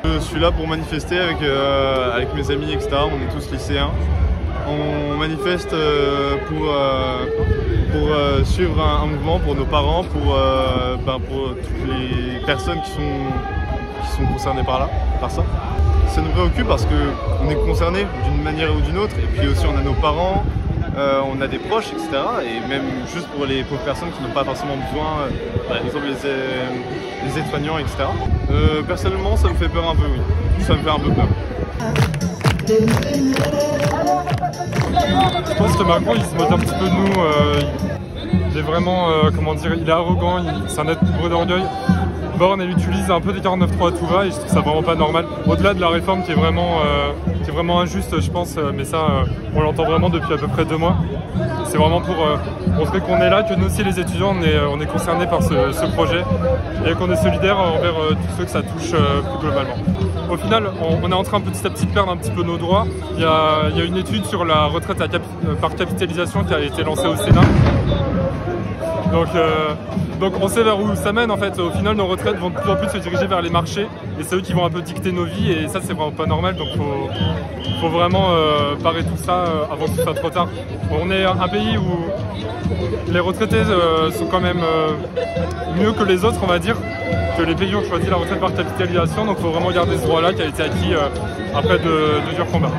Je suis là pour manifester avec mes amis, etc. On est tous lycéens. On manifeste pour suivre un mouvement pour nos parents, pour toutes les personnes qui sont concernées par ça. Ça nous préoccupe parce qu'on est concernés d'une manière ou d'une autre, et puis aussi on a nos parents, on a des proches, etc. Et même juste pour les pauvres personnes qui n'ont pas forcément besoin, par exemple les aides-soignants, etc. Personnellement, ça me fait peur un peu, oui. Ça me fait un peu peur. Je pense que Macron, il se moque un petit peu de nous. Il est vraiment, comment dire, il est arrogant, c'est un être bourré d'orgueil. Borne, elle utilise un peu des 49.3 à tout va, et je trouve ça vraiment pas normal. Au-delà de la réforme qui est vraiment injuste, je pense, mais ça, on l'entend vraiment depuis à peu près 2 mois. C'est vraiment pour montrer qu'on est là, que nous aussi les étudiants, on est concernés par ce projet et qu'on est solidaires envers tous ceux que ça touche plus globalement. Au final, on est en train petit à petit de perdre un petit peu nos droits. Il y a une étude sur la retraite par capitalisation qui a été lancée au Sénat. Donc on sait vers où ça mène en fait. Au final, nos retraites vont de plus en plus se diriger vers les marchés et c'est eux qui vont un peu dicter nos vies, et ça c'est vraiment pas normal. Donc faut vraiment parer tout ça avant que ce soit trop tard. On est un pays où les retraités sont quand même mieux que les autres, on va dire, que les pays ont choisi la retraite par capitalisation. Donc il faut vraiment garder ce droit-là qui a été acquis après de durs combats.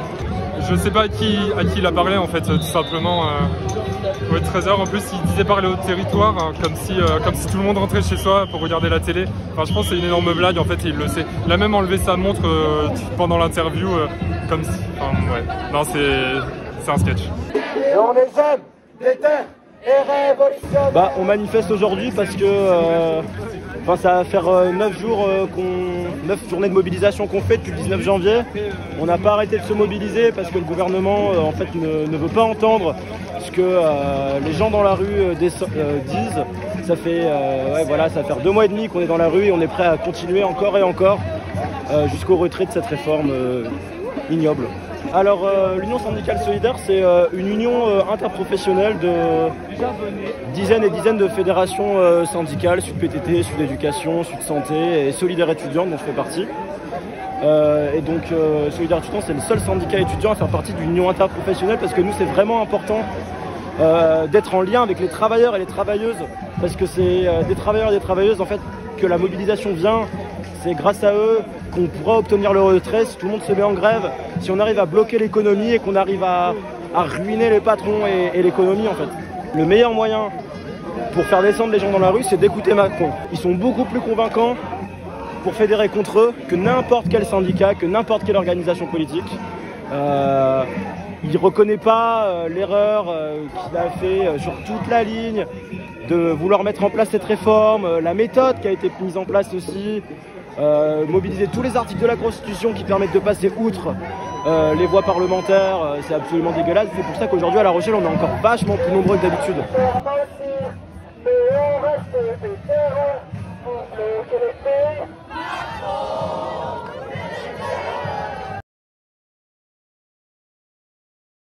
Je sais pas à qui il a parlé en fait, tout simplement. Ouais, 13h en plus, il disait parler au territoire, hein, comme si tout le monde rentrait chez soi pour regarder la télé. Enfin, je pense que c'est une énorme blague en fait, et il le sait. Il a même enlevé sa montre pendant l'interview, comme si. Enfin, ouais. Non, c'est un sketch. Et on est jeunes, déter et révolutionnaires. On manifeste aujourd'hui parce que ça va faire 9 journées de mobilisation qu'on fait depuis le 19 janvier. On n'a pas arrêté de se mobiliser parce que le gouvernement en fait ne veut pas entendre ce que les gens dans la rue disent. Ça fait ça va faire 2 mois et demi qu'on est dans la rue et on est prêt à continuer encore et encore jusqu'au retrait de cette réforme ignoble. Alors l'Union syndicale solidaire, c'est une union interprofessionnelle de dizaines et dizaines de fédérations syndicales, Sud PTT, Sud Éducation, Sud Santé et Solidaire étudiante dont je fais partie. Et donc Solidaire étudiant, c'est le seul syndicat étudiant à faire partie d'une union interprofessionnelle parce que nous c'est vraiment important d'être en lien avec les travailleurs et les travailleuses, parce que c'est des travailleurs et des travailleuses en fait que la mobilisation vient. C'est grâce à eux qu'on pourra obtenir le retrait si tout le monde se met en grève, si on arrive à bloquer l'économie et qu'on arrive à ruiner les patrons et l'économie en fait. Le meilleur moyen pour faire descendre les gens dans la rue, c'est d'écouter Macron. Ils sont beaucoup plus convaincants pour fédérer contre eux que n'importe quel syndicat, que n'importe quelle organisation politique. Il ne reconnaît pas l'erreur qu'il a fait sur toute la ligne de vouloir mettre en place cette réforme, la méthode qui a été mise en place aussi. Mobiliser tous les articles de la Constitution qui permettent de passer outre les voies parlementaires, c'est absolument dégueulasse. C'est pour ça qu'aujourd'hui à La Rochelle on est encore vachement plus nombreux que d'habitude.